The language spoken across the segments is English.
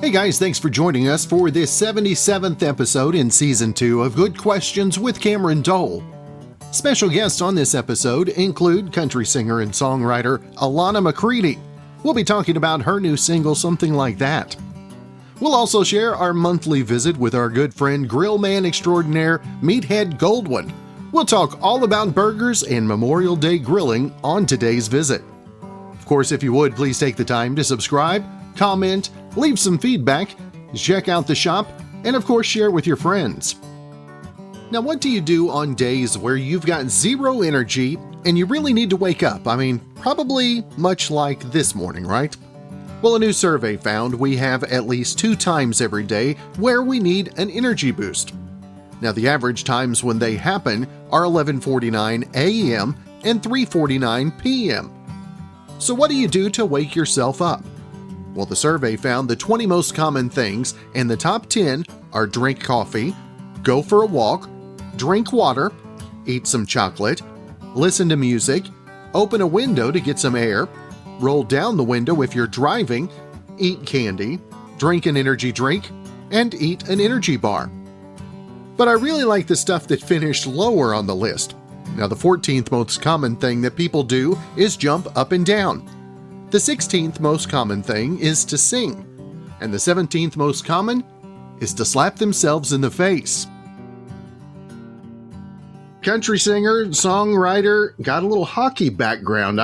Hey guys, thanks for joining us for this 77th episode in Season 2 of Good Questions with Cameron Dole. Special guests on this episode include country singer and songwriter Alannah McCready. We'll be talking about her new single, Something Like That. We'll also share our monthly visit with our good friend grill man extraordinaire Meathead Goldwyn. We'll talk all about burgers and Memorial Day grilling on today's visit. Of course, if you would, please take the time to subscribe, comment, leave some feedback, check out the shop, and of course share with your friends. Now, what do you do on days where you've got zero energy and you really need to wake up? I mean, probably much like this morning, right? Well, a new survey found we have at least 2 times every day where we need an energy boost. Now, the average times when they happen are 11:49 a.m. and 3:49 p.m. So what do you do to wake yourself up? Well, the survey found the 20 most common things, and the top 10 are drink coffee, go for a walk, drink water, eat some chocolate, listen to music, open a window to get some air, roll down the window if you're driving, eat candy, drink an energy drink, and eat an energy bar. But I really like the stuff that finished lower on the list. Now, the 14th most common thing that people do is jump up and down. The 16th most common thing is to sing, and the 17th most common is to slap themselves in the face. Country singer, songwriter, got a little hockey background.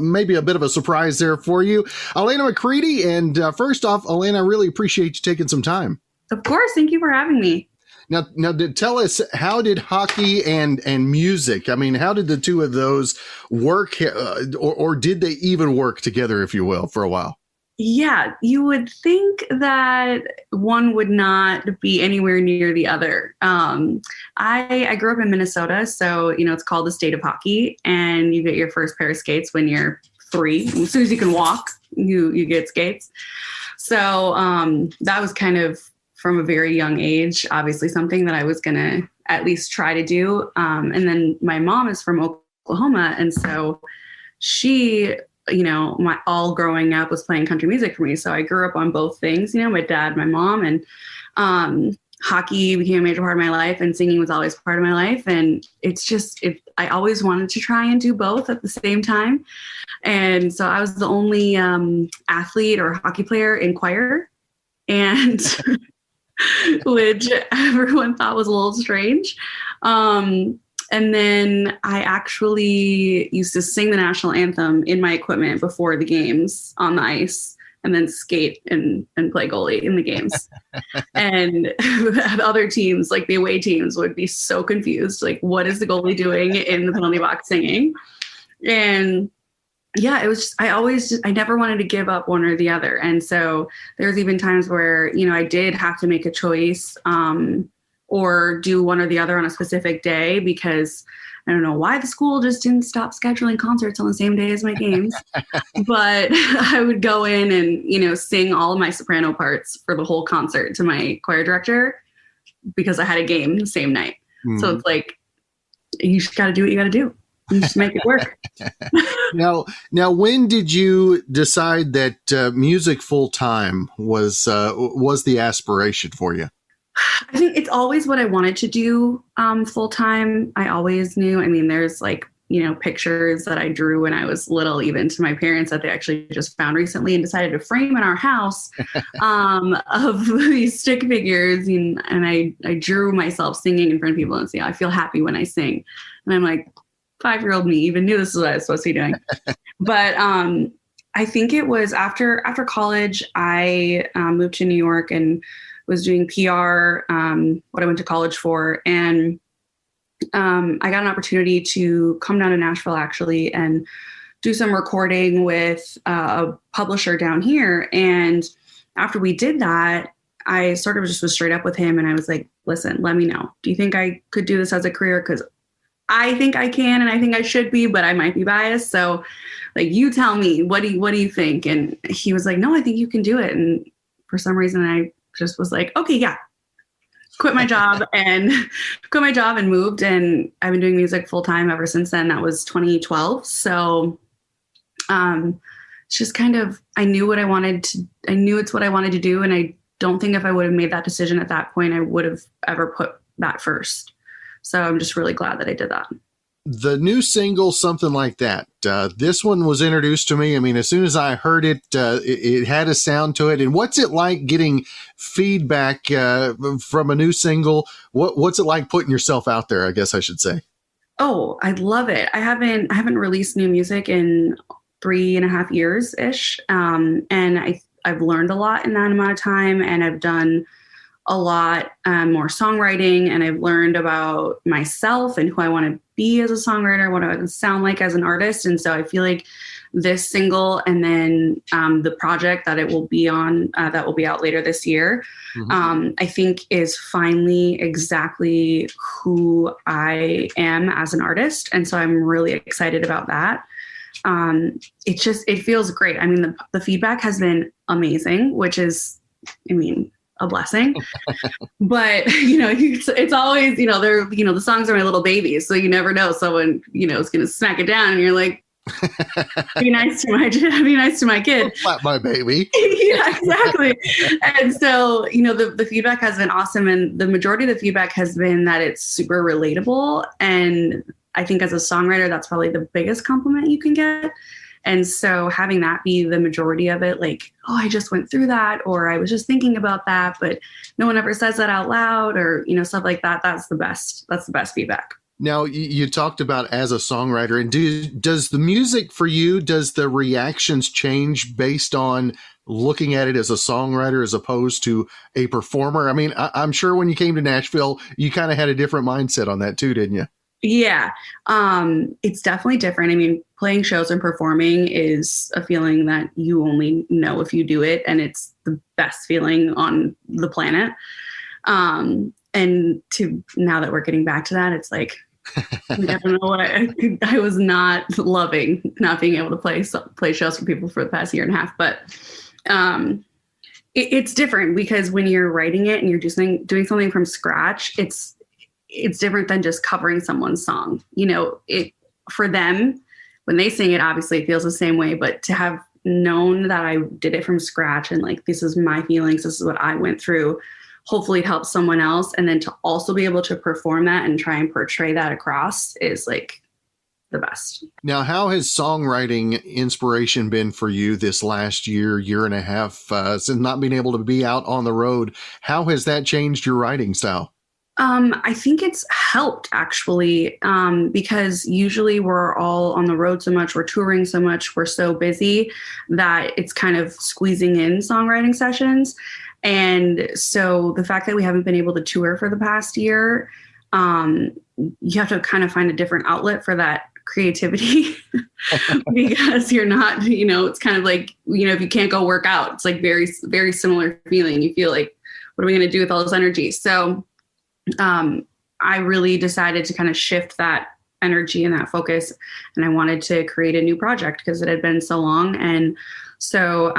Maybe a bit of a surprise there for you. Elena Mccready, and first off, Elena, I really appreciate you taking some time. Of course, thank you for having me. Now, tell us, how did hockey and music, I mean, how did the two of those work, or did they even work together, if you will, for a while? Yeah, you would think that one would not be anywhere near the other. I grew up in Minnesota, so, it's called the state of hockey, and you get your first pair of skates when you're 3. As soon as you can walk, you get skates. So that was kind of, from a very young age, obviously something that I was going to at least try to do. And then my mom is from Oklahoma. And so she, my all growing up was playing country music for me. So I grew up on both things, my dad, my mom, and hockey became a major part of my life, and singing was always part of my life. And I always wanted to try and do both at the same time. And so I was the only athlete or hockey player in choir. And which everyone thought was a little strange. And then I actually used to sing the national anthem in my equipment before the games on the ice, and then skate and play goalie in the games. And other teams, like the away teams, would be so confused. Like, what is the goalie doing in the penalty box singing? And yeah, it was just, I never wanted to give up one or the other. And so there's even times where, I did have to make a choice or do one or the other on a specific day, because I don't know why the school just didn't stop scheduling concerts on the same day as my games. But I would go in and, sing all of my soprano parts for the whole concert to my choir director, because I had a game the same night. Mm. So it's like, you just got to do what you got to do. And just make it work. Now, when did you decide that music full time was the aspiration for you? I think it's always what I wanted to do full time. I always knew. I mean, there's pictures that I drew when I was little, even to my parents, that they actually just found recently and decided to frame in our house of these stick figures. And I drew myself singing in front of people and say, I feel happy when I sing. And I'm like, 5-year-old me even knew this is what I was supposed to be doing. But I think it was after college, I moved to New York and was doing PR, what I went to college for. And I got an opportunity to come down to Nashville, actually, and do some recording with a publisher down here. And after we did that, I sort of just was straight up with him. And I was like, listen, let me know. Do you think I could do this as a career? Because I think I can, and I think I should be, but I might be biased. So you tell me, what do you think? And he was like, no, I think you can do it. And for some reason, I just was like, okay, yeah, quit my job and moved. And I've been doing music full time ever since then. That was 2012. So it's just kind of, I knew it's what I wanted to do. And I don't think if I would have made that decision at that point, I would have ever put that first. So I'm just really glad that I did that. The new single, Something Like That, this one was introduced to me. I mean, as soon as I heard it, it had a sound to it. And what's it like getting feedback from a new single? What's it like putting yourself out there, I guess I should say? Oh, I love it. I haven't released new music in 3.5 years ish. And I've learned a lot in that amount of time, and I've done a lot more songwriting, and I've learned about myself and who I want to be as a songwriter, what I would sound like as an artist. And so I feel like this single and then the project that it will be on, that will be out later this year, I think is finally exactly who I am as an artist. And so I'm really excited about that. It feels great. I mean, the feedback has been amazing, which is, I mean, a blessing. But, it's always, the songs are my little babies. So you never know, someone, is going to smack it down and you're like, be nice to my kid. Slap my baby. Yeah, exactly. And so, the feedback has been awesome. And the majority of the feedback has been that it's super relatable. And I think as a songwriter, that's probably the biggest compliment you can get. And so having that be the majority of it, like, oh, I just went through that, or I was just thinking about that, but no one ever says that out loud, or, stuff like that. That's the best. That's the best feedback. Now, you talked about as a songwriter, and does the music for you, does the reactions change based on looking at it as a songwriter as opposed to a performer? I mean, I'm sure when you came to Nashville, you kind of had a different mindset on that too, didn't you? Yeah, it's definitely different. I mean, playing shows and performing is a feeling that you only know if you do it, and it's the best feeling on the planet. And now that we're getting back to that, it's like, I don't know what I was not loving not being able to play shows for people for the past 1.5 years. But it's different because when you're writing it and you're just doing something from scratch, it's different than just covering someone's song. For them, when they sing it, obviously it feels the same way, but to have known that I did it from scratch and like, this is my feelings, this is what I went through, hopefully it helps someone else. And then to also be able to perform that and try and portray that across is like the best. Now, how has songwriting inspiration been for you this last year and a half, since not being able to be out on the road? How has that changed your writing style? I think it's helped actually, because usually we're all on the road so much, we're touring so much, we're so busy that it's kind of squeezing in songwriting sessions. And so the fact that we haven't been able to tour for the past year, you have to kind of find a different outlet for that creativity because you're not, it's kind of like, if you can't go work out, it's like very, very similar feeling. You feel like, what are we going to do with all this energy? So I really decided to kind of shift that energy and that focus, and I wanted to create a new project because it had been so long. And so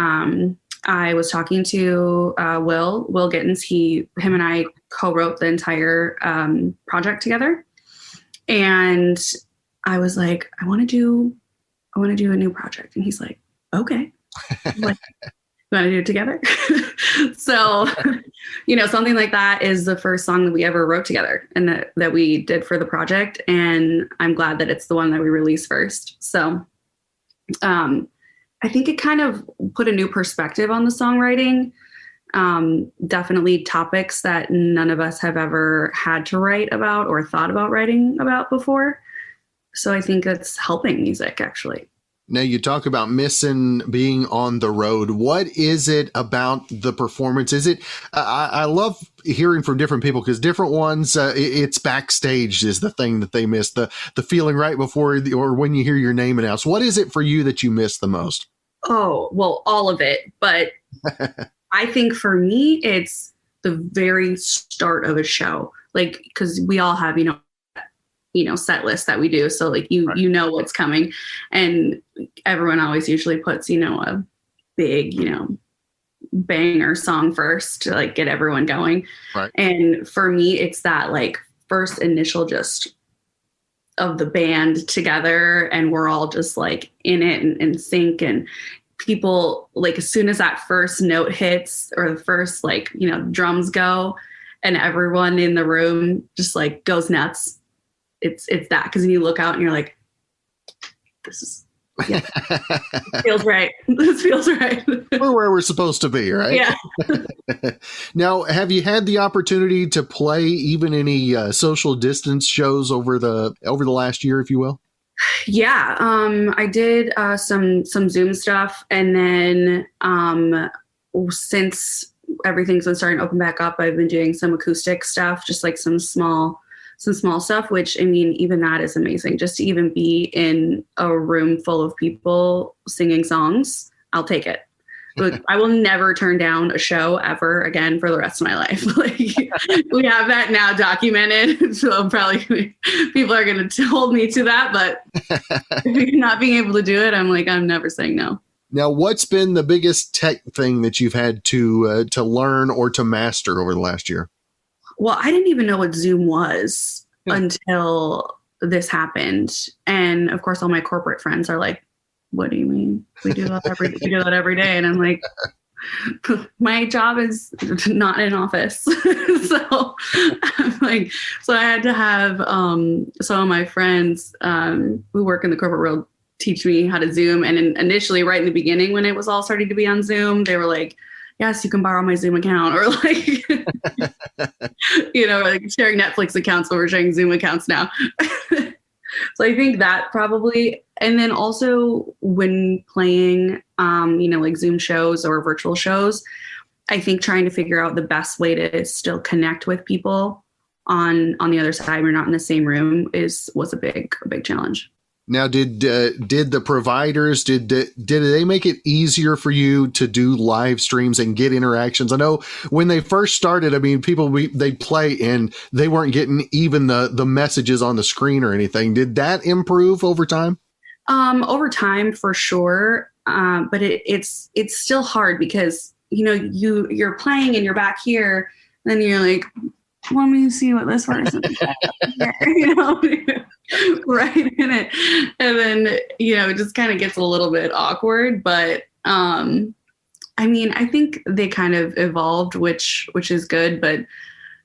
I was talking to Will Gittins. Him and I co-wrote the entire project together, and I was like, I want to do a new project, and he's like, okay. I'm like, you want to do it together? So, something like that is the first song that we ever wrote together and that we did for the project. And I'm glad that it's the one that we released first. So, I think it kind of put a new perspective on the songwriting. Definitely topics that none of us have ever had to write about or thought about writing about before. So I think that's helping music actually. Now, you talk about missing being on the road. What is it about the performance? Is it, I love hearing from different people because different ones, it's backstage is the thing that they miss, the feeling right before or when you hear your name announced. What is it for you that you miss the most? Oh, well, all of it. But I think for me, it's the very start of a show. Like, because we all have, set lists that we do. So like right. You know what's coming, and everyone always usually puts, a big, banger song first to like get everyone going. Right. And for me, it's that like first initial just of the band together, and we're all just like in it and sync, and people, like, as soon as that first note hits or the first, like, drums go and everyone in the room just like goes nuts. It's that, because you look out and you're like, this is, yeah, feels right. This feels right. We're where we're supposed to be, right? Yeah. Now, have you had the opportunity to play even any social distance shows over the last year, if you will? Yeah, I did some Zoom stuff, and then since everything's been starting to open back up, I've been doing some acoustic stuff, just like some small stuff, which, I mean, even that is amazing. Just to even be in a room full of people singing songs, I'll take it. But I will never turn down a show ever again for the rest of my life. Like, we have that now documented, so probably people are going to hold me to that. But not being able to do it, I'm like, I'm never saying no. Now, what's been the biggest tech thing that you've had to learn or to master over the last year? Well, I didn't even know what Zoom was until this happened. And of course, all my corporate friends are like, what do you mean? We do that every day. And I'm like, my job is not in office. So I'm like, so I had to have some of my friends who work in the corporate world teach me how to Zoom. And initially, right in the beginning, when it was all starting to be on Zoom, they were like, yes, you can borrow my Zoom account, or like, like sharing Netflix accounts, but we're sharing Zoom accounts now. So I think that probably, and then also when playing, like Zoom shows or virtual shows, I think trying to figure out the best way to still connect with people on the other side, we're not in the same room, was a big challenge. Now, did the providers, did they make it easier for you to do live streams and get interactions? I know when they first started, I mean, they'd play and they weren't getting even the messages on the screen or anything. Did that improve over time? Over time, for sure. But it's still hard because, you're playing and you're back here, and then you're like, let me see what this person is right in it. And then, it just kind of gets a little bit awkward. But I mean, I think they kind of evolved, which is good. But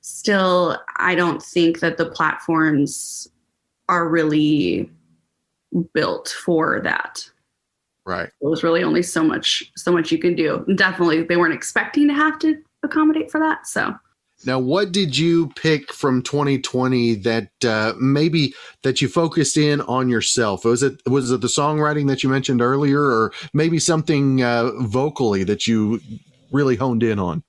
still, I don't think that the platforms are really built for that. Right. It was really only so much you can do. And definitely, they weren't expecting to have to accommodate for that. So. Now, what did you pick from 2020 that maybe that you focused in on yourself? Was it the songwriting that you mentioned earlier, or maybe something vocally that you really honed in on?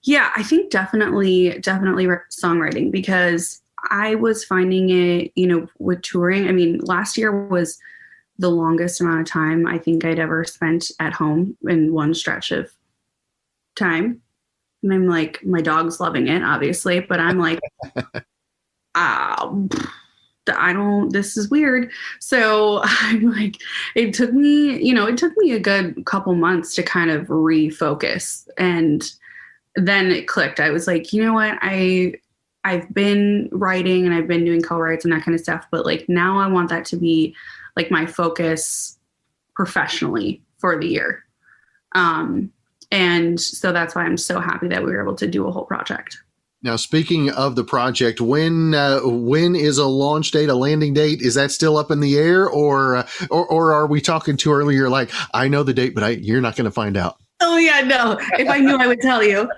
Yeah, I think definitely songwriting, because I was finding it, with touring. I mean, last year was the longest amount of time I think I'd ever spent at home in one stretch of time. And I'm like, my dog's loving it, obviously, but I'm like, this is weird. So I'm like, it took me a good couple months to kind of refocus. And then it clicked. I was like, you know what? I've been writing and I've been doing co-writes and that kind of stuff, but like now I want that to be like my focus professionally for the year. And so that's why I'm so happy that we were able to do a whole project. Now, speaking of the project, when is a launch date, a landing date? Is that still up in the air, or are we talking too early? You're like, I know the date, but you're not going to find out. Oh yeah, no. If I knew, I would tell you.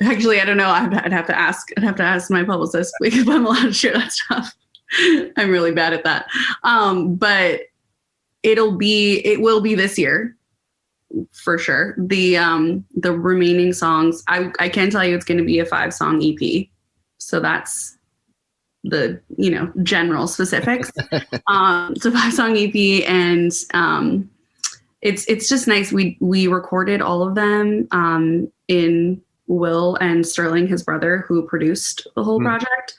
Actually, I don't know. I'd have to ask my publicist if I'm allowed to share that stuff. I'm really bad at that. But it will be this year. For sure. The remaining songs, I can tell you it's going to be a 5-song EP. So that's the, general specifics. It's a 5-song EP, and it's just nice. We recorded all of them in Will and Sterling, his brother, who produced the whole project.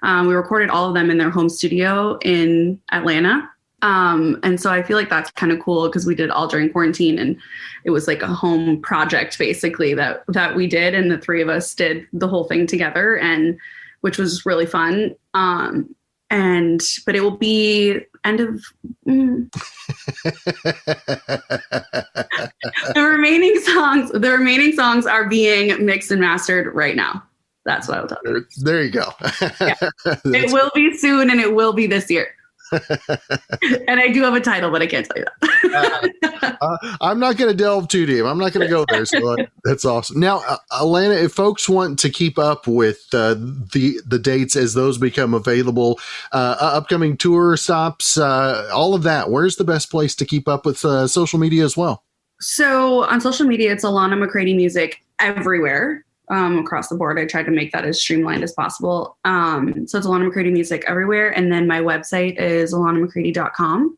We recorded all of them in their home studio in Atlanta. And so I feel like that's kind of cool because we did it all during quarantine, and it was like a home project basically that we did. And the three of us did the whole thing together, and which was really fun. But it will be end of the remaining songs are being mixed and mastered right now. That's what I'll tell you. There you go. Yeah. It will be soon, and it will be this year. And I do have a title, but I can't tell you that. I'm not going to delve too deep. I'm not going to go there. So that's awesome. Now, Alannah, if folks want to keep up with the dates as those become available, upcoming tour stops, all of that, where's the best place to keep up with social media as well? So on social media, it's Alannah McCready Music everywhere. Across the board. I tried to make that as streamlined as possible. So it's Alannah McCready Music everywhere. And then my website is alannahmccready.com.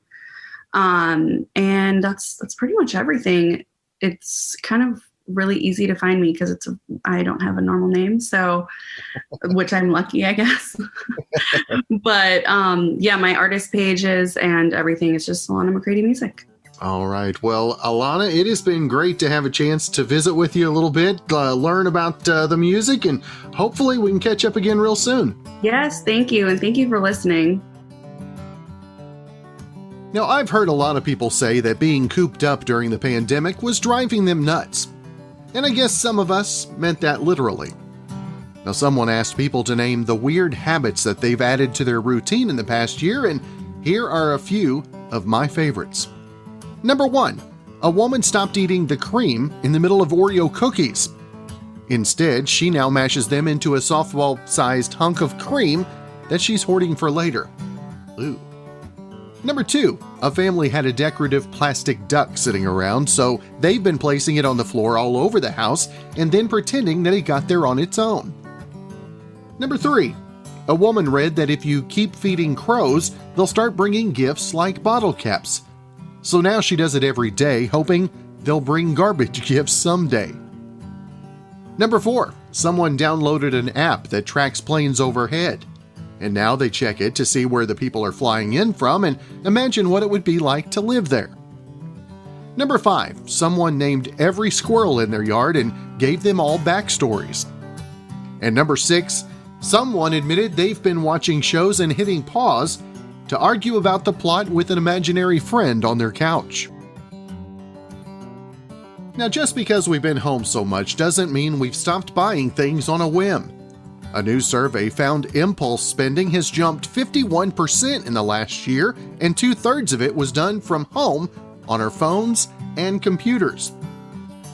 And that's pretty much everything. It's kind of really easy to find me because I don't have a normal name. So, which I'm lucky, I guess. But yeah, my artist pages and everything is just Alannah McCready Music. All right. Well, Alannah, it has been great to have a chance to visit with you a little bit, learn about the music, and hopefully we can catch up again real soon. Yes, thank you. And thank you for listening. Now, I've heard a lot of people say that being cooped up during the pandemic was driving them nuts. And I guess some of us meant that literally. Now, someone asked people to name the weird habits that they've added to their routine in the past year, and here are a few of my favorites. Number 1, a woman stopped eating the cream in the middle of Oreo cookies. Instead, she now mashes them into a softball-sized hunk of cream that she's hoarding for later. Ooh. Number 2, a family had a decorative plastic duck sitting around, so they've been placing it on the floor all over the house and then pretending that it got there on its own. Number 3, a woman read that if you keep feeding crows, they'll start bringing gifts like bottle caps. So now she does it every day, hoping they'll bring garbage gifts someday. Number 4, someone downloaded an app that tracks planes overhead. And now they check it to see where the people are flying in from and imagine what it would be like to live there. Number 5, someone named every squirrel in their yard and gave them all backstories. And number 6, someone admitted they've been watching shows and hitting pause to argue about the plot with an imaginary friend on their couch. Now, just because we've been home so much doesn't mean we've stopped buying things on a whim. A new survey found impulse spending has jumped 51% in the last year, and 2/3 of it was done from home on our phones and computers.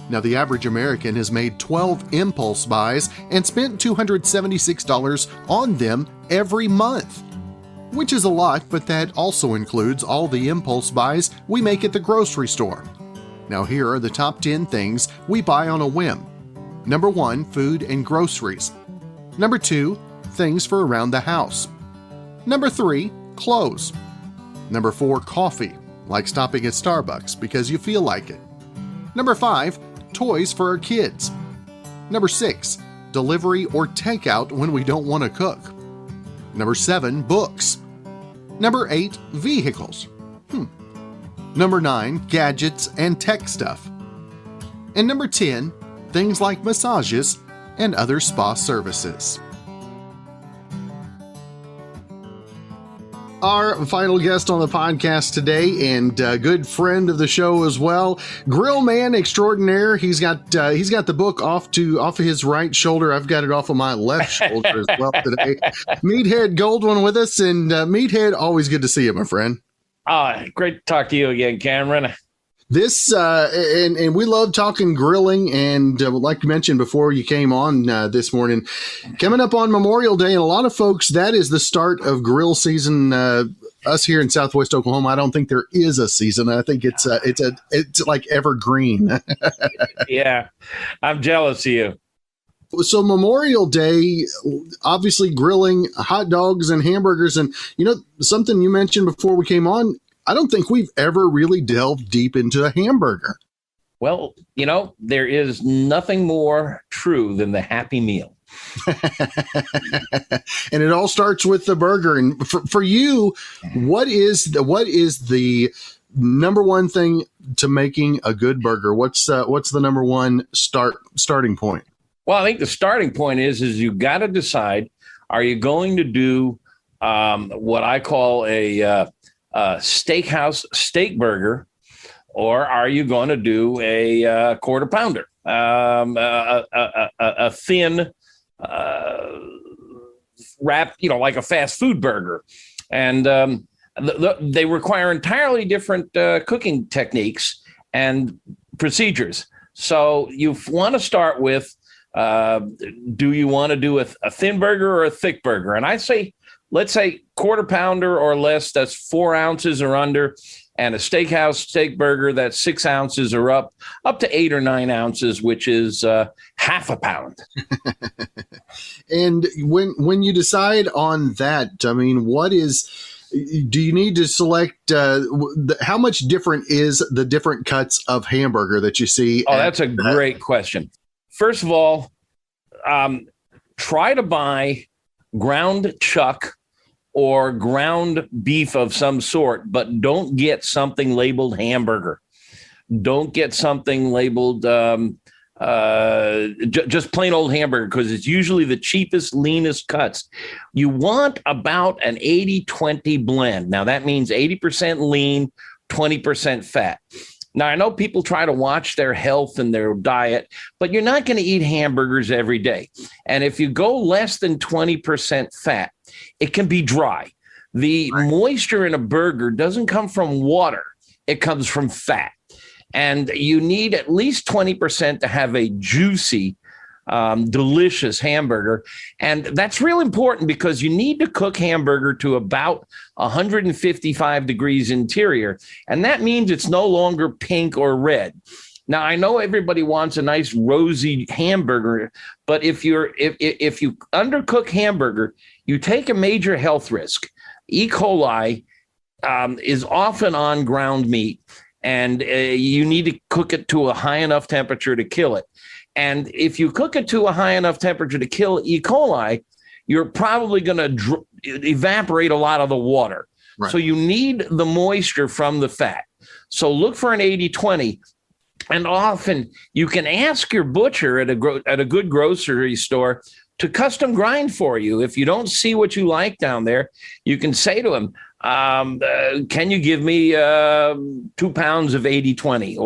Now, the average American has made 12 impulse buys and spent $276 on them every month. Which is a lot, but that also includes all the impulse buys we make at the grocery store. Now here are the top 10 things we buy on a whim. Number 1, food and groceries. Number 2, things for around the house. Number 3, clothes. Number 4, coffee, like stopping at Starbucks because you feel like it. Number 5, toys for our kids. Number 6, delivery or takeout when we don't want to cook. Number 7, books. Number 8, vehicles. Number 9, gadgets and tech stuff. And number 10, things like massages and other spa services. Our final guest on the podcast today, and a good friend of the show as well, grill man extraordinaire. He's got the book off of his right shoulder. I've got it off of my left shoulder as well today. Meathead Goldwyn with us, and Meathead, always good to see you, my friend. Great to talk to you again, Cameron. This and we love talking grilling, and like you mentioned before you came on this morning, coming up on Memorial Day, and a lot of folks, that is the start of grill season. Us here in Southwest Oklahoma, I don't think there is a season. I think it's like evergreen. Yeah, I'm jealous of you. So Memorial Day, obviously grilling, hot dogs and hamburgers, and something you mentioned before we came on. I don't think we've ever really delved deep into a hamburger. Well, there is nothing more true than the Happy Meal. And it all starts with the burger. And for you, what is the number one thing to making a good burger? What's the number one starting point? Well, I think the starting point is you got to decide, are you going to do what I call a steakhouse steak burger, or are you going to do a quarter pounder, a thin wrap, like a fast food burger? And they require entirely different cooking techniques and procedures. So you want to start with, do you want to do a thin burger or a thick burger? And I say, let's say quarter pounder or less, that's 4 ounces or under, and a steakhouse steak burger, that's 6 ounces or up to 8 or 9 ounces, which is half a pound. And when you decide on that, I mean, do you need to select how much different is the different cuts of hamburger that you see? Oh, that's a great question. First of all, try to buy ground chuck or ground beef of some sort, but don't get something labeled hamburger. Don't get something labeled just plain old hamburger, because it's usually the cheapest, leanest cuts. You want about an 80-20 blend. Now, that means 80% lean, 20% fat. Now, I know people try to watch their health and their diet, but you're not going to eat hamburgers every day. And if you go less than 20% fat, it can be dry. The moisture in a burger doesn't come from water. It comes from fat. And you need at least 20% to have a juicy, delicious hamburger. And that's real important because you need to cook hamburger to about 155 degrees interior. And that means it's no longer pink or red. Now, I know everybody wants a nice rosy hamburger, but if you undercook hamburger, you take a major health risk. E. coli is often on ground meat, and you need to cook it to a high enough temperature to kill it. And if you cook it to a high enough temperature to kill E. coli, you're probably going to evaporate a lot of the water. Right. So you need the moisture from the fat. So look for an 80-20. And often you can ask your butcher at a good grocery store to custom grind for you. If you don't see what you like down there, you can say to him, can you give me 2 pounds of 80-20?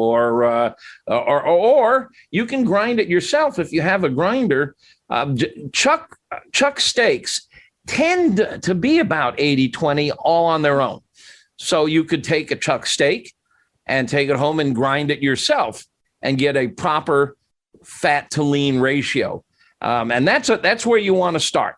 Or you can grind it yourself if you have a grinder. Chuck steaks tend to be about 80-20 all on their own. So you could take a chuck steak and take it home and grind it yourself and get a proper fat to lean ratio. And that's where you want to start.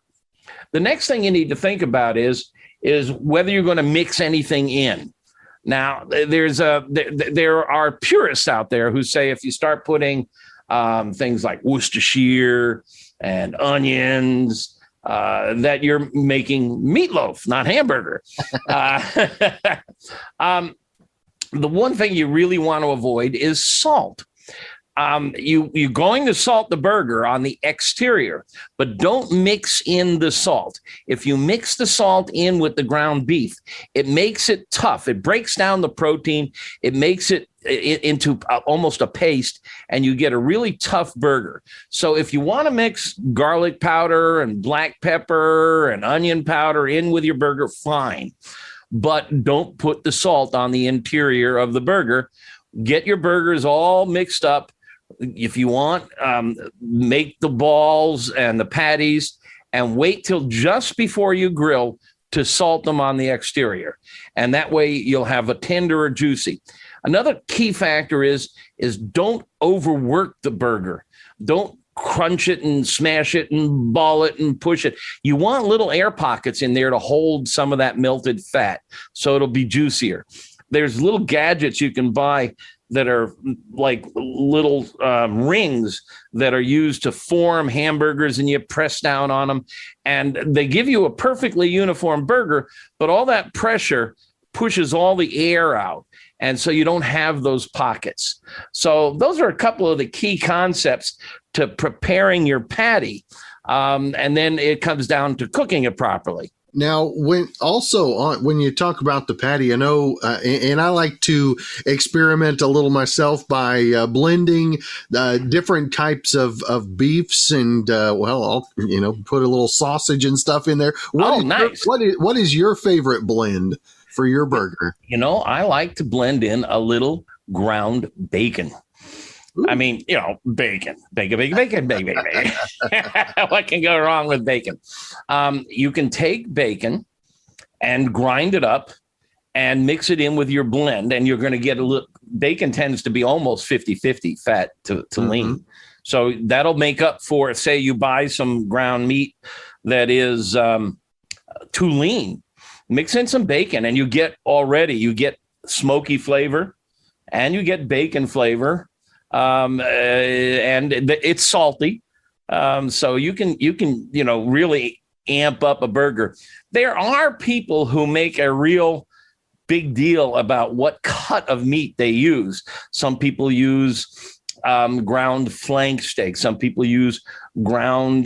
The next thing you need to think about is whether you're going to mix anything in. Now, there are purists out there who say if you start putting things like Worcestershire and onions, that you're making meatloaf, not hamburger. The one thing you really want to avoid is salt. You're going to salt the burger on the exterior, but don't mix in the salt. If you mix the salt in with the ground beef, it makes it tough. It breaks down the protein. It makes it into almost a paste, and you get a really tough burger. So if you want to mix garlic powder and black pepper and onion powder in with your burger, fine. But don't put the salt on the interior of the burger. Get your burgers all mixed up. If you want, make the balls and the patties and wait till just before you grill to salt them on the exterior. And that way you'll have a tender or juicy. Another key factor is don't overwork the burger. Don't crunch it and smash it and ball it and push it. You want little air pockets in there to hold some of that melted fat so it'll be juicier. There's little gadgets you can buy that are like little rings that are used to form hamburgers, and you press down on them and they give you a perfectly uniform burger, but all that pressure pushes all the air out. And so you don't have those pockets. So those are a couple of the key concepts to preparing your patty. And then it comes down to cooking it properly. Now, when you talk about the patty, I know, and I like to experiment a little myself by blending different types of beefs, and I'll put a little sausage and stuff in there. Nice. What is your favorite blend? for your burger? I like to blend in a little ground bacon. Ooh. I mean, bacon. What can go wrong with bacon? You can take bacon and grind it up and mix it in with your blend, and you're going to get a little. Bacon tends to be almost 50-50 fat to lean. So that'll make up for, say you buy some ground meat that is too lean. Mix in some bacon and you get smoky flavor and you get bacon flavor. And it's salty. So you can really amp up a burger. There are people who make a real big deal about what cut of meat they use. Some people use ground flank steak. Some people use ground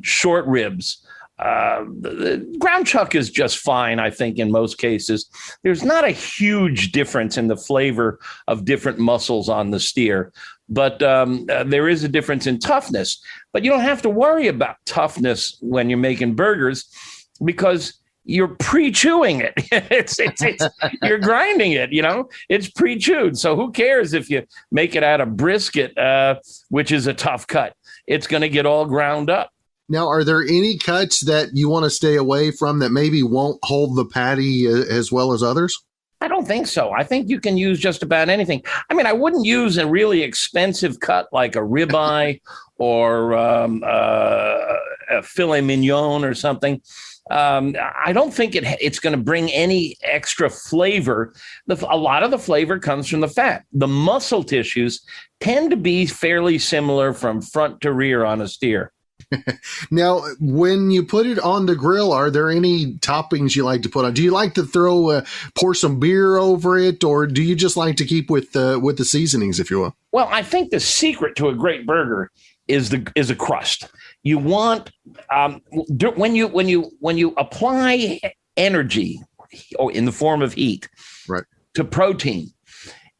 short ribs. Ground chuck is just fine, I think, in most cases. There's not a huge difference in the flavor of different muscles on the steer, but there is a difference in toughness. But you don't have to worry about toughness when you're making burgers because you're pre-chewing it. It's you're grinding it, it's pre-chewed. So who cares if you make it out of brisket, which is a tough cut? It's going to get all ground up. Now, are there any cuts that you want to stay away from that maybe won't hold the patty as well as others? I don't think so. I think you can use just about anything. I mean, I wouldn't use a really expensive cut like a ribeye or a filet mignon or something. I don't think it's going to bring any extra flavor. A lot of the flavor comes from the fat. The muscle tissues tend to be fairly similar from front to rear on a steer. Now, when you put it on the grill, are there any toppings you like to put on? Do you like to pour some beer over it, or do you just like to keep with the seasonings, if you will? Well, I think the secret to a great burger is a crust. You want when you apply energy or in the form of heat, right, to protein,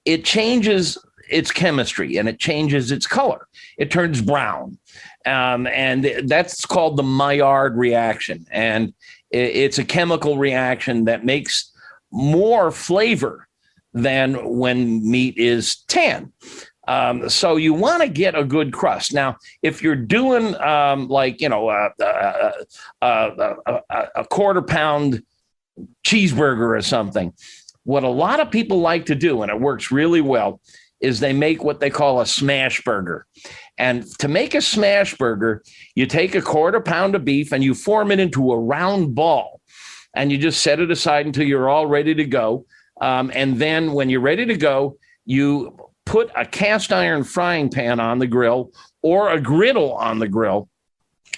it changes its chemistry and it changes its color. It turns brown. And that's called the Maillard reaction. And it's a chemical reaction that makes more flavor than when meat is tan. So you want to get a good crust. Now, if you're doing a quarter pound cheeseburger or something, what a lot of people like to do, and it works really well, is they make what they call a smash burger. And to make a smash burger, you take a quarter pound of beef and you form it into a round ball. And you just set it aside until you're all ready to go. And then when you're ready to go, you put a cast iron frying pan on the grill or a griddle on the grill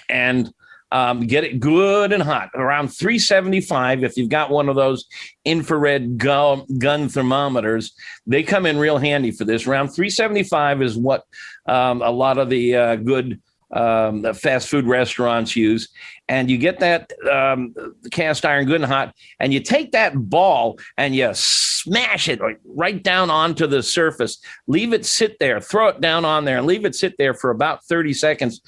and get it good and hot, around 375. If you've got one of those infrared gun thermometers, they come in real handy for this. Around 375 is what a lot of the good fast food restaurants use. And you get that cast iron good and hot, and you take that ball and you smash it right down onto the surface. Leave it sit there, throw it down on there, and leave it sit there for about 30 seconds.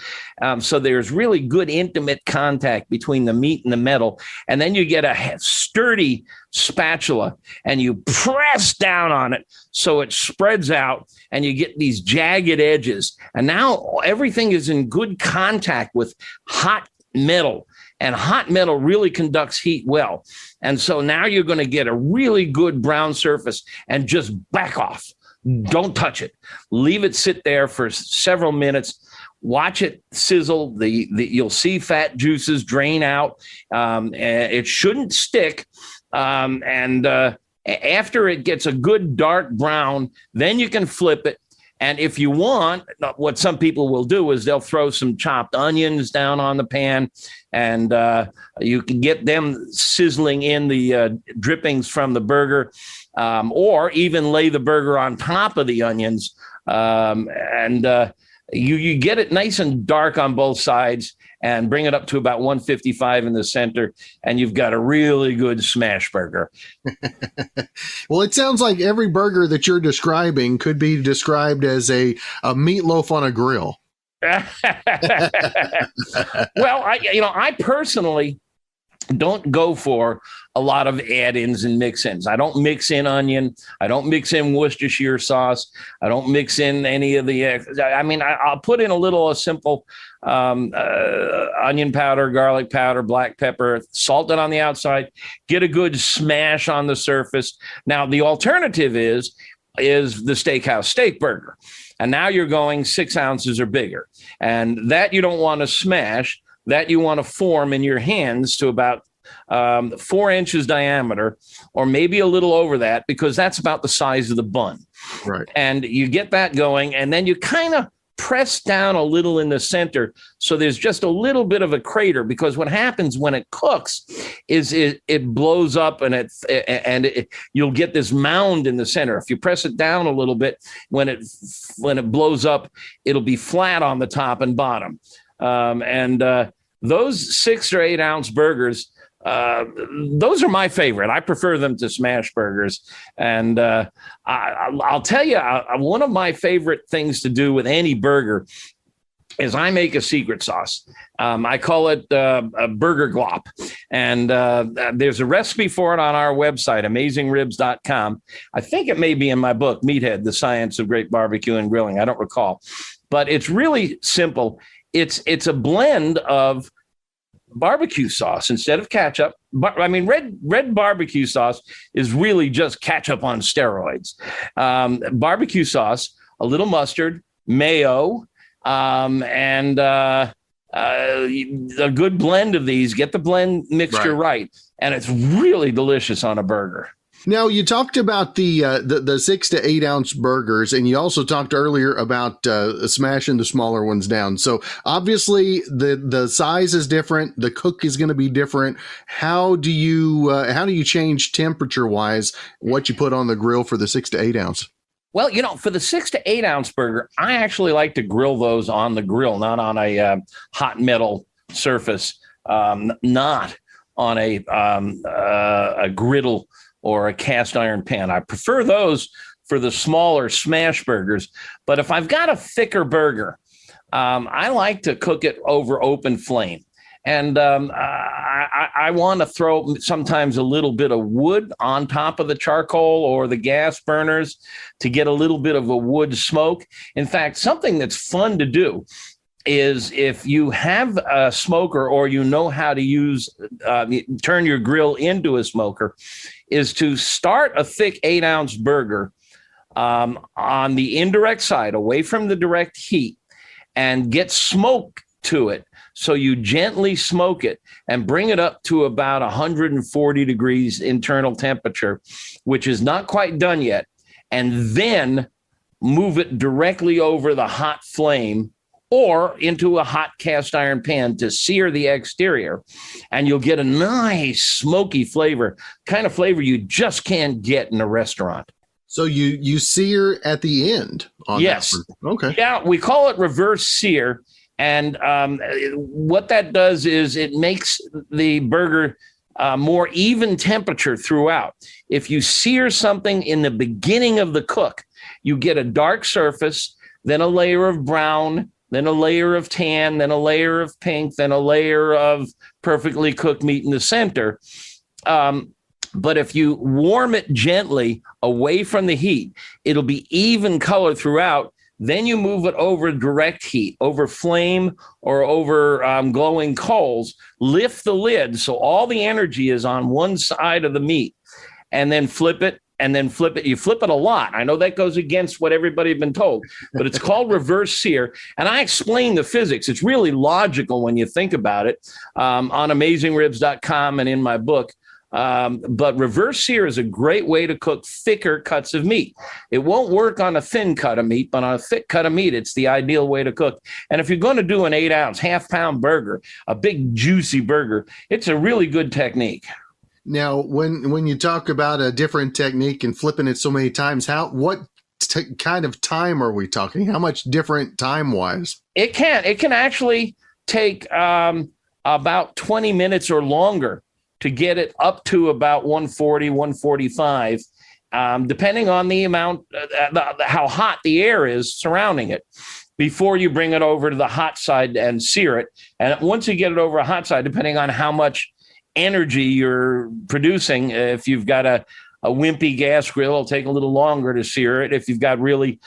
So there's really good intimate contact between the meat and the metal. And then you get a sturdy spatula and you press down on it so it spreads out and you get these jagged edges. And now everything is in good contact with hot metal, and hot metal really conducts heat well. And so now you're going to get a really good brown surface, and just back off. Don't touch it. Leave it sit there for several minutes. Watch it sizzle. You'll see fat juices drain out. It shouldn't stick. And after it gets a good dark brown, then you can flip it. And if you want, what some people will do is they'll throw some chopped onions down on the pan, and you can get them sizzling in the drippings from the burger, or even lay the burger on top of the onions. You get it nice and dark on both sides and bring it up to about 155 in the center, and you've got a really good smash burger. Well, it sounds like every burger that you're describing could be described as a meatloaf on a grill. Well, I personally don't go for a lot of add-ins and mix-ins. I don't mix in onion. I don't mix in Worcestershire sauce. I don't mix in any of the, I'll put in a simple onion powder, garlic powder, black pepper, salt it on the outside, get a good smash on the surface. Now, the alternative is the steakhouse steak burger. And now you're going 6 ounces or bigger. And that you don't want to smash. That you want to form in your hands to about 4 inches diameter, or maybe a little over that, because that's about the size of the bun. Right. And you get that going, and then you kind of press down a little in the center, so there's just a little bit of a crater, because what happens when it cooks is it blows up, and you'll get this mound in the center. If you press it down a little bit, when it blows up, it'll be flat on the top and bottom. Those 6 or 8 ounce burgers, those are my favorite. I prefer them to smash burgers. And I'll tell you, one of my favorite things to do with any burger is I make a secret sauce. I call it a burger glop. And there's a recipe for it on our website, AmazingRibs.com. I think it may be in my book, Meathead, The Science of Great Barbecue and Grilling. I don't recall. But it's really simple. It's a blend of barbecue sauce instead of ketchup. Red barbecue sauce is really just ketchup on steroids. Barbecue sauce, a little mustard, mayo, and a good blend of these. Get the blend mixture right, and it's really delicious on a burger. Now, you talked about the 6 to 8 ounce burgers, and you also talked earlier about smashing the smaller ones down. So obviously the size is different. The cook is going to be different. How do you change temperature wise what you put on the grill for the 6 to 8 ounce? Well, for the 6 to 8 ounce burger, I actually like to grill those on the grill, not on a hot metal surface, not on a griddle or a cast iron pan. I prefer those for the smaller smash burgers. But if I've got a thicker burger, I like to cook it over open flame. And I want to throw sometimes a little bit of wood on top of the charcoal or the gas burners to get a little bit of a wood smoke. In fact, something that's fun to do is if you have a smoker, or how to turn your grill into a smoker, is to start a thick 8 ounce burger on the indirect side, away from the direct heat, and get smoke to it. So you gently smoke it and bring it up to about 140 degrees internal temperature, which is not quite done yet. And then move it directly over the hot flame or into a hot cast iron pan to sear the exterior. And you'll get a nice smoky flavor, kind of flavor you just can't get in a restaurant. So you sear at the end on yes. that one. Okay. Yeah, we call it reverse sear. And what that does is it makes the burger more even temperature throughout. If you sear something in the beginning of the cook, you get a dark surface, then a layer of brown, then a layer of tan, then a layer of pink, then a layer of perfectly cooked meat in the center. But if you warm it gently away from the heat, it'll be even color throughout. Then you move it over direct heat, over flame or over glowing coals. Lift the lid so all the energy is on one side of the meat, and then flip it. And then flip it. You flip it a lot. I know that goes against what everybody's been told, but it's called reverse sear. And I explain the physics. It's really logical when you think about it on AmazingRibs.com and in my book. But reverse sear is a great way to cook thicker cuts of meat. It won't work on a thin cut of meat, but on a thick cut of meat, it's the ideal way to cook. And if you're going to do an 8 ounce, half-pound burger, a big juicy burger, it's a really good technique. Now, when you talk about a different technique and flipping it so many times, what kind of time are we talking? How much different time-wise? It can actually take about 20 minutes or longer to get it up to about 140, 145, depending on the amount, how hot the air is surrounding it, before you bring it over to the hot side and sear it. And once you get it over a hot side, depending on how much energy you're producing. If you've got a wimpy gas grill, it'll take a little longer to sear it. If you've got really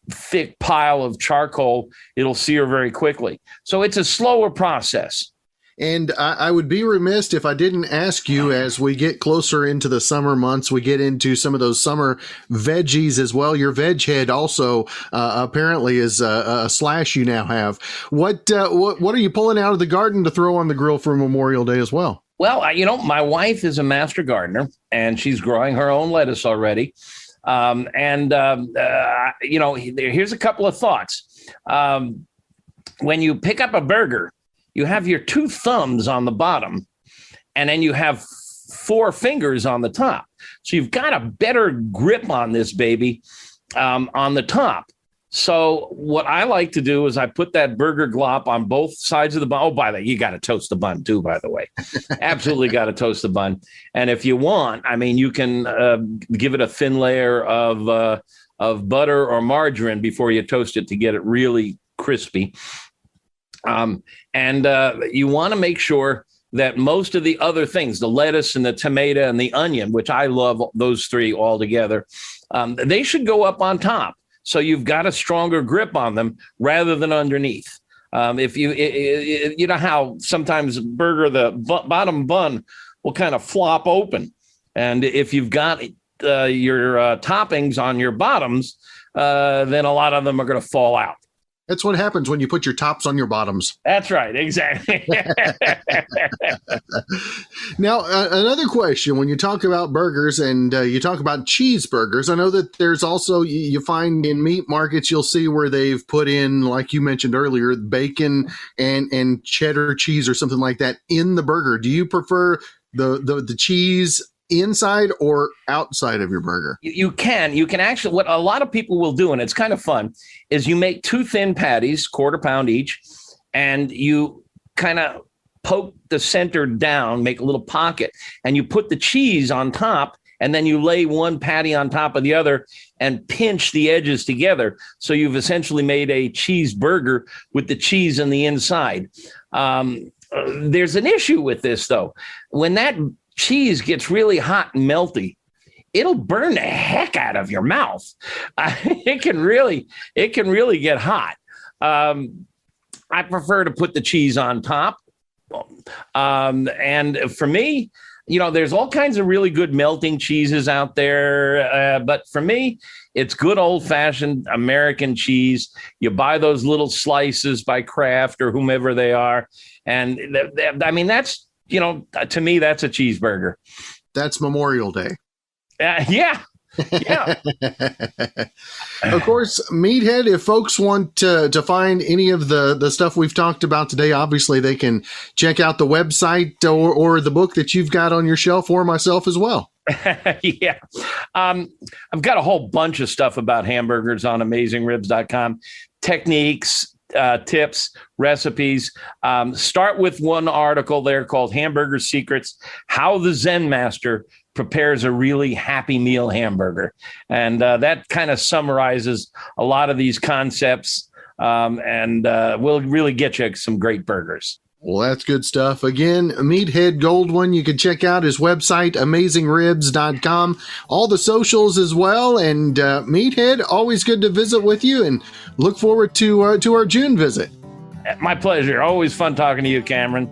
thick pile of charcoal, it'll sear very quickly. So it's a slower process. And I would be remiss if I didn't ask you, as we get closer into the summer months, we get into some of those summer veggies as well. Your veg head also apparently is a slash you now have. What are you pulling out of the garden to throw on the grill for Memorial Day as well? Well, my wife is a master gardener, and she's growing her own lettuce already. Here's a couple of thoughts. When you pick up a burger, you have your 2 thumbs on the bottom, and then you have 4 fingers on the top. So you've got a better grip on this baby on the top. So what I like to do is I put that burger glop on both sides of the bun. Oh, by the way, you got to toast the bun too, by the way. Absolutely got to toast the bun. And if you want, you can give it a thin layer of butter or margarine before you toast it to get it really crispy. You want to make sure that most of the other things, the lettuce and the tomato and the onion, which I love those 3 all together, they should go up on top. So you've got a stronger grip on them rather than underneath. If you know how sometimes burger, the bottom bun will kind of flop open. And if you've got your toppings on your bottoms, then a lot of them are going to fall out. That's what happens when you put your tops on your bottoms. That's right. Exactly. Now, another question. When you talk about burgers and you talk about cheeseburgers, I know that there's also, you find in meat markets, you'll see where they've put in, like you mentioned earlier, bacon and cheddar cheese or something like that in the burger. Do you prefer the cheese inside or outside of your burger? You can actually, what a lot of people will do, and it's kind of fun, is you make 2 thin patties, 1/4 pound each, and you kind of poke the center down, make a little pocket, and you put the cheese on top, and then you lay one patty on top of the other and pinch the edges together. So you've essentially made a cheeseburger with the cheese on the inside. There's an issue with this, though. When that cheese gets really hot and melty, it'll burn the heck out of your mouth. It can really get hot. I prefer to put the cheese on top. And for me, there's all kinds of really good melting cheeses out there. But for me, it's good old fashioned American cheese. You buy those little slices by Kraft or whomever they are. And that's, to me, that's a cheeseburger. That's Memorial Day. Yeah. Of course, Meathead, if folks want to find any of the stuff we've talked about today, obviously they can check out the website or the book that you've got on your shelf, or myself as well. Yeah. I've got a whole bunch of stuff about hamburgers on AmazingRibs.com. Techniques, tips, recipes. Start with one article there called Hamburger Secrets, How the Zen Master Prepares a Really Happy Meal Hamburger. And that kind of summarizes a lot of these concepts and will really get you some great burgers. Well, that's good stuff. Again, Meathead Goldwyn, you can check out his website, AmazingRibs.com, all the socials as well. And Meathead, always good to visit with you, and look forward to our June visit. My pleasure. Always fun talking to you, Cameron.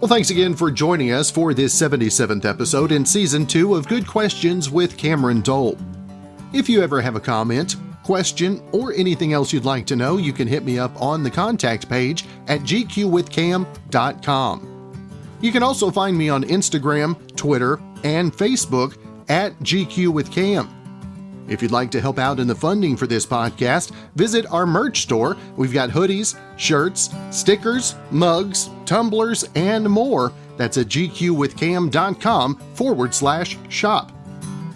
Well, thanks again for joining us for this 77th episode in Season 2 of Good Questions with Cameron Dole. If you ever have a comment, question, or anything else you'd like to know, you can hit me up on the contact page at gqwithcam.com. You can also find me on Instagram, Twitter, and Facebook at gqwithcam. If you'd like to help out in the funding for this podcast, visit our merch store. We've got hoodies, shirts, stickers, mugs, tumblers, and more. That's at gqwithcam.com/shop.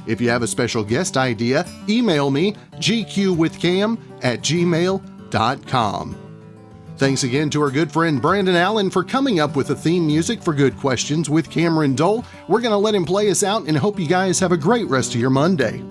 If you have a special guest idea, email me, gqwithcam@gmail.com. Thanks again to our good friend Brandon Allen for coming up with the theme music for Good Questions with Cameron Dole. We're going to let him play us out and hope you guys have a great rest of your Monday.